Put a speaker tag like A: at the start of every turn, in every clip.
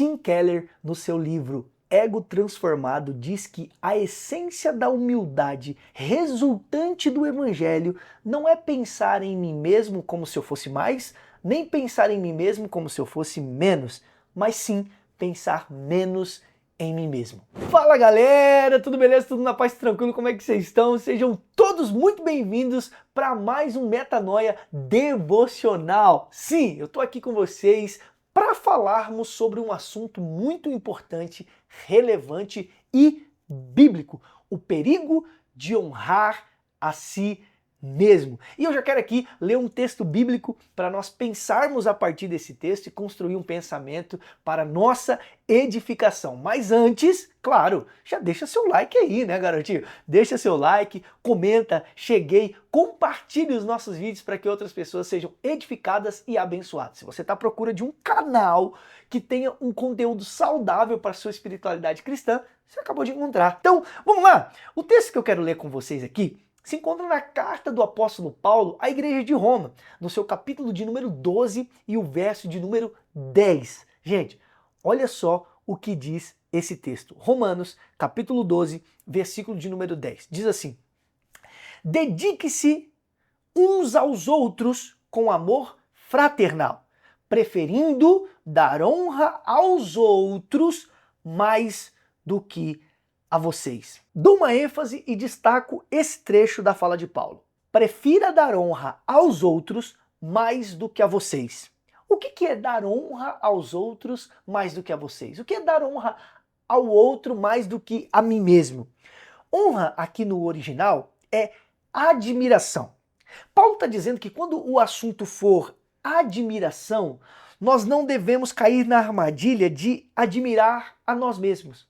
A: Tim Keller, no seu livro Ego Transformado, diz que a essência da humildade resultante do Evangelho não é pensar em mim mesmo como se eu fosse mais, nem pensar em mim mesmo como se eu fosse menos, mas sim pensar menos em mim mesmo. Fala galera, tudo beleza? Tudo na paz, tranquilo? Como é que vocês estão? Sejam todos muito bem-vindos para mais um Metanoia Devocional. Sim, eu tô aqui com vocês para falarmos sobre um assunto muito importante, relevante e bíblico: o perigo de honrar a si mesmo. E eu já quero aqui ler um texto bíblico para nós pensarmos a partir desse texto e construir um pensamento para nossa edificação. Mas antes, claro, já deixa seu like aí, né, garotinho? Deixa seu like, comenta, cheguei, compartilhe os nossos vídeos para que outras pessoas sejam edificadas e abençoadas. Se você está à procura de um canal que tenha um conteúdo saudável para a sua espiritualidade cristã, você acabou de encontrar. Então, vamos lá! O texto que eu quero ler com vocês aqui se encontra na carta do apóstolo Paulo à igreja de Roma, no seu capítulo de número 12 e o verso de número 10. Gente, olha só o que diz esse texto. Romanos, capítulo 12, versículo de número 10. Diz assim: dedique-se uns aos outros com amor fraternal, preferindo dar honra aos outros mais do que a vocês. Dou uma ênfase e destaco esse trecho da fala de Paulo. Prefira dar honra aos outros mais do que a vocês. O que é dar honra aos outros mais do que a vocês? O que é dar honra ao outro mais do que a mim mesmo? Honra aqui no original é admiração. Paulo está dizendo que quando o assunto for admiração, nós não devemos cair na armadilha de admirar a nós mesmos.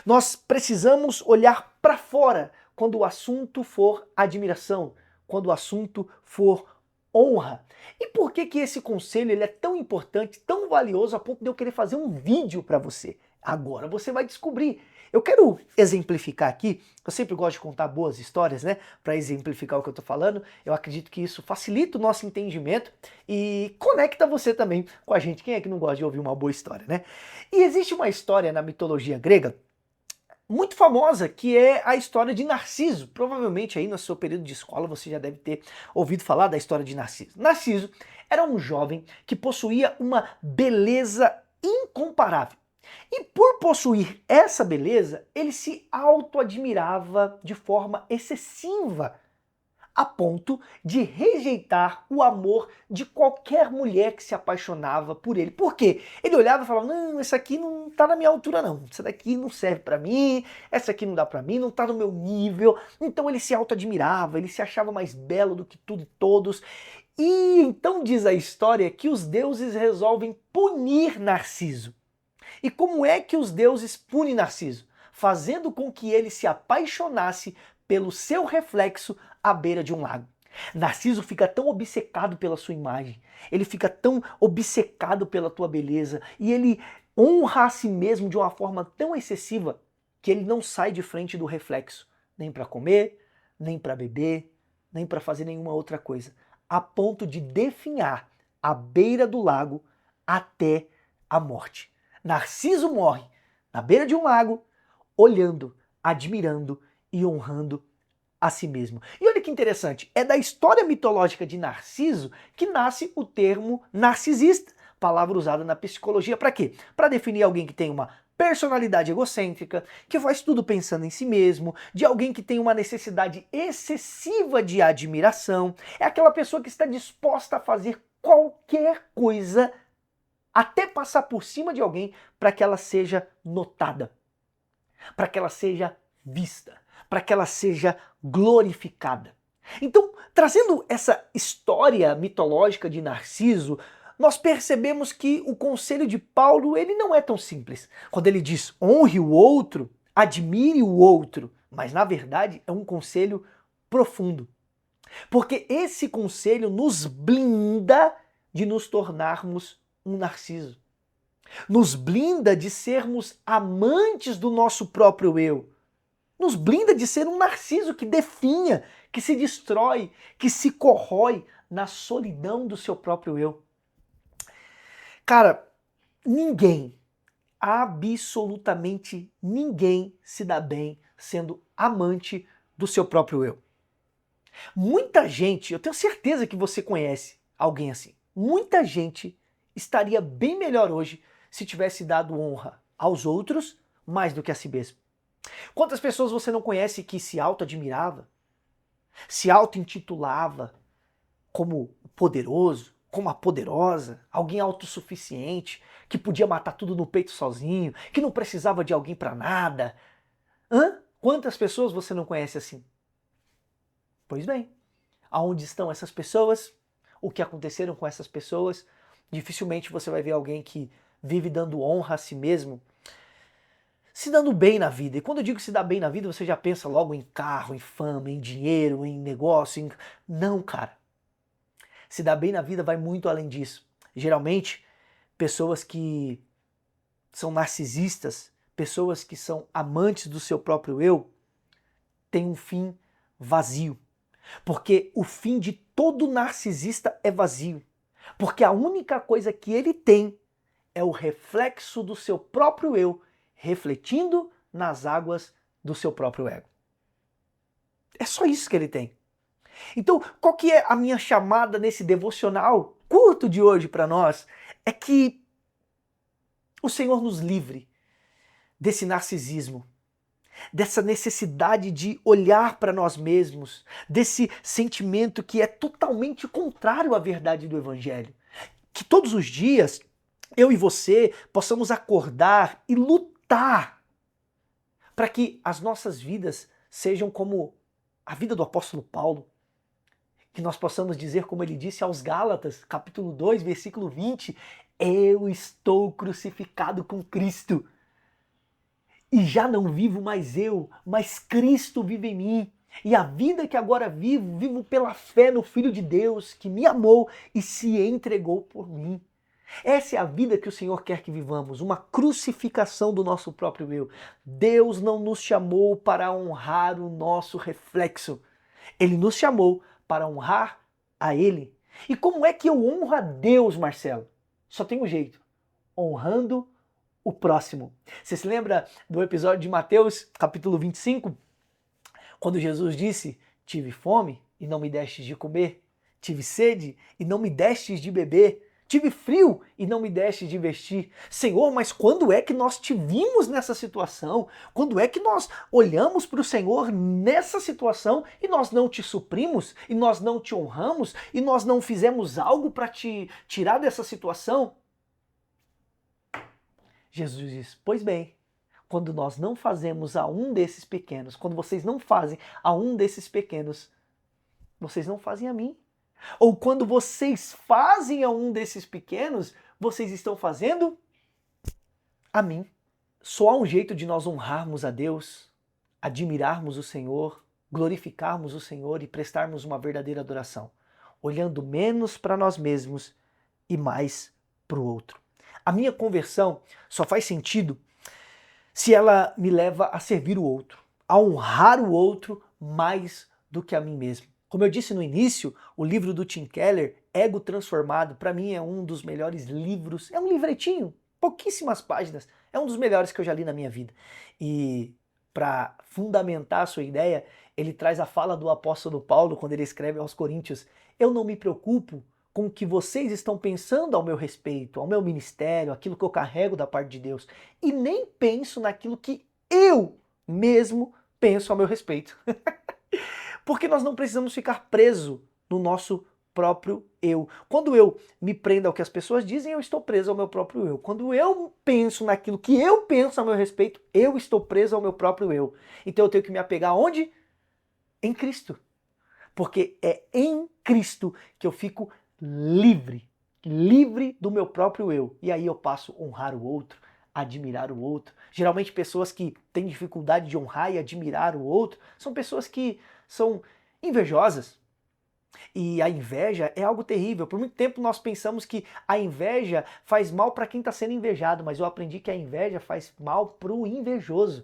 A: Nós precisamos olhar para fora quando o assunto for admiração, quando o assunto for honra. E por que esse conselho ele é tão importante, tão valioso, a ponto de eu querer fazer um vídeo para você? Agora você vai descobrir. Eu quero exemplificar aqui, eu sempre gosto de contar boas histórias, né? Para exemplificar o que eu tô falando. Eu acredito que isso facilita o nosso entendimento e conecta você também com a gente. Quem é que não gosta de ouvir uma boa história, né? E existe uma história na mitologia grega muito famosa, que é a história de Narciso. Provavelmente aí no seu período de escola você já deve ter ouvido falar da história de Narciso. Narciso era um jovem que possuía uma beleza incomparável. E por possuir essa beleza, ele se auto-admirava de forma excessiva, a ponto de rejeitar o amor de qualquer mulher que se apaixonava por ele. Por quê? Ele olhava e falava: não, essa aqui não tá na minha altura não, essa daqui não serve pra mim, essa aqui não dá pra mim, não tá no meu nível. Então ele se auto-admirava, ele se achava mais belo do que tudo e todos. E então diz a história que os deuses resolvem punir Narciso. E como é que os deuses punem Narciso? Fazendo com que ele se apaixonasse pelo seu reflexo à beira de um lago. Narciso fica tão obcecado pela sua imagem, ele fica tão obcecado pela tua beleza e ele honra a si mesmo de uma forma tão excessiva que ele não sai de frente do reflexo, nem para comer, nem para beber, nem para fazer nenhuma outra coisa, a ponto de definhar à beira do lago até a morte. Narciso morre na beira de um lago, olhando, admirando e honrando a si mesmo. E olha que interessante, é da história mitológica de Narciso que nasce o termo narcisista, palavra usada na psicologia para quê? Para definir alguém que tem uma personalidade egocêntrica, que faz tudo pensando em si mesmo, de alguém que tem uma necessidade excessiva de admiração, é aquela pessoa que está disposta a fazer qualquer coisa, até passar por cima de alguém para que ela seja notada, para que ela seja vista, para que ela seja glorificada. Então, trazendo essa história mitológica de Narciso, nós percebemos que o conselho de Paulo ele não é tão simples. Quando ele diz honre o outro, admire o outro, mas na verdade é um conselho profundo. Porque esse conselho nos blinda de nos tornarmos um Narciso. Nos blinda de sermos amantes do nosso próprio eu. Nos blinda de ser um Narciso que definha, que se destrói, que se corrói na solidão do seu próprio eu. Cara, ninguém absolutamente ninguém se dá bem sendo amante do seu próprio eu. Muita gente, eu tenho certeza que você conhece alguém assim, muita gente estaria bem melhor hoje se tivesse dado honra aos outros mais do que a si mesmo. Quantas pessoas você não conhece que se auto-admirava, se auto-intitulava como poderoso, como a poderosa, alguém autossuficiente, que podia matar tudo no peito sozinho, que não precisava de alguém para nada? Quantas pessoas você não conhece assim? Pois bem, aonde estão essas pessoas? O que aconteceram com essas pessoas? Dificilmente você vai ver alguém que vive dando honra a si mesmo, se dando bem na vida. E quando eu digo se dar bem na vida, você já pensa logo em carro, em fama, em dinheiro, em negócio. Não, cara. Se dar bem na vida vai muito além disso. Geralmente, pessoas que são narcisistas, pessoas que são amantes do seu próprio eu, têm um fim vazio. Porque o fim de todo narcisista é vazio. Porque a única coisa que ele tem é o reflexo do seu próprio eu, refletindo nas águas do seu próprio ego. É só isso que ele tem. Então, qual que é a minha chamada nesse devocional curto de hoje para nós? É que o Senhor nos livre desse narcisismo, dessa necessidade de olhar para nós mesmos, desse sentimento que é totalmente contrário à verdade do Evangelho. Que todos os dias, eu e você possamos acordar e lutar para que as nossas vidas sejam como a vida do apóstolo Paulo. Que nós possamos dizer, como ele disse aos Gálatas, capítulo 2, versículo 20, eu estou crucificado com Cristo. E já não vivo mais eu, mas Cristo vive em mim. E a vida que agora vivo, vivo pela fé no Filho de Deus, que me amou e se entregou por mim. Essa é a vida que o Senhor quer que vivamos, uma crucificação do nosso próprio eu. Deus não nos chamou para honrar o nosso reflexo. Ele nos chamou para honrar a Ele. E como é que eu honro a Deus, Marcelo? Só tem um jeito, honrando o próximo. Você se lembra do episódio de Mateus, capítulo 25? Quando Jesus disse, tive fome e não me destes de comer, tive sede e não me destes de beber, tive frio e não me destes de vestir. Senhor, mas quando é que nós te vimos nessa situação? Quando é que nós olhamos para o Senhor nessa situação e nós não te suprimos? E nós não te honramos? E nós não fizemos algo para te tirar dessa situação? Jesus diz, pois bem, quando nós não fazemos a um desses pequenos, quando vocês não fazem a um desses pequenos, vocês não fazem a mim. Ou quando vocês fazem a um desses pequenos, vocês estão fazendo a mim. Só há um jeito de nós honrarmos a Deus, admirarmos o Senhor, glorificarmos o Senhor e prestarmos uma verdadeira adoração, olhando menos para nós mesmos e mais para o outro. A minha conversão só faz sentido se ela me leva a servir o outro, a honrar o outro mais do que a mim mesmo. Como eu disse no início, o livro do Tim Keller, Ego Transformado, para mim é um dos melhores livros. É um livretinho, pouquíssimas páginas. É um dos melhores que eu já li na minha vida. E para fundamentar a sua ideia, ele traz a fala do apóstolo Paulo quando ele escreve aos Coríntios: eu não me preocupo com o que vocês estão pensando ao meu respeito, ao meu ministério, aquilo que eu carrego da parte de Deus. E nem penso naquilo que eu mesmo penso ao meu respeito. Porque nós não precisamos ficar preso no nosso próprio eu. Quando eu me prendo ao que as pessoas dizem, eu estou preso ao meu próprio eu. Quando eu penso naquilo que eu penso a meu respeito, eu estou preso ao meu próprio eu. Então eu tenho que me apegar aonde? Em Cristo. Porque é em Cristo que eu fico livre do meu próprio eu. E aí eu passo a honrar o outro, admirar o outro. Geralmente pessoas que têm dificuldade de honrar e admirar o outro são pessoas que são invejosas. E a inveja é algo terrível. Por muito tempo nós pensamos que a inveja faz mal para quem está sendo invejado, mas eu aprendi que a inveja faz mal para o invejoso.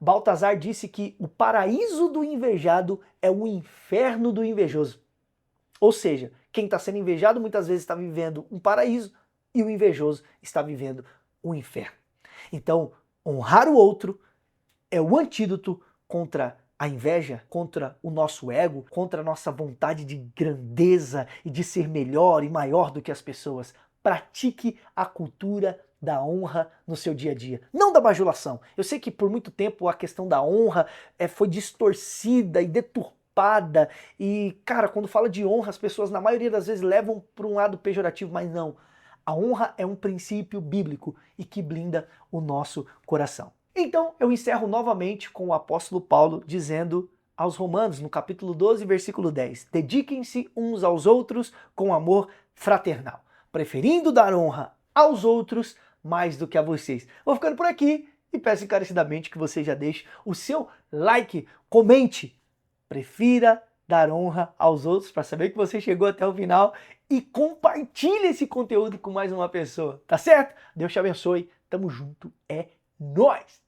A: Baltazar disse que o paraíso do invejado é o inferno do invejoso. Ou seja, quem está sendo invejado muitas vezes está vivendo um paraíso e o invejoso está vivendo um inferno. Então, honrar o outro é o antídoto contra a inveja, contra o nosso ego, contra a nossa vontade de grandeza e de ser melhor e maior do que as pessoas. Pratique a cultura da honra no seu dia a dia, não da bajulação. Eu sei que por muito tempo a questão da honra foi distorcida e deturpada e, cara, quando fala de honra, as pessoas na maioria das vezes levam para um lado pejorativo, mas não. A honra é um princípio bíblico e que blinda o nosso coração. Então, eu encerro novamente com o apóstolo Paulo dizendo aos Romanos, no capítulo 12, versículo 10, dediquem-se uns aos outros com amor fraternal, preferindo dar honra aos outros mais do que a vocês. Vou ficando por aqui e peço encarecidamente que você já deixe o seu like, comente, prefira dar honra aos outros para saber que você chegou até o final e compartilhe esse conteúdo com mais uma pessoa, tá certo? Deus te abençoe, tamo junto, é nóis!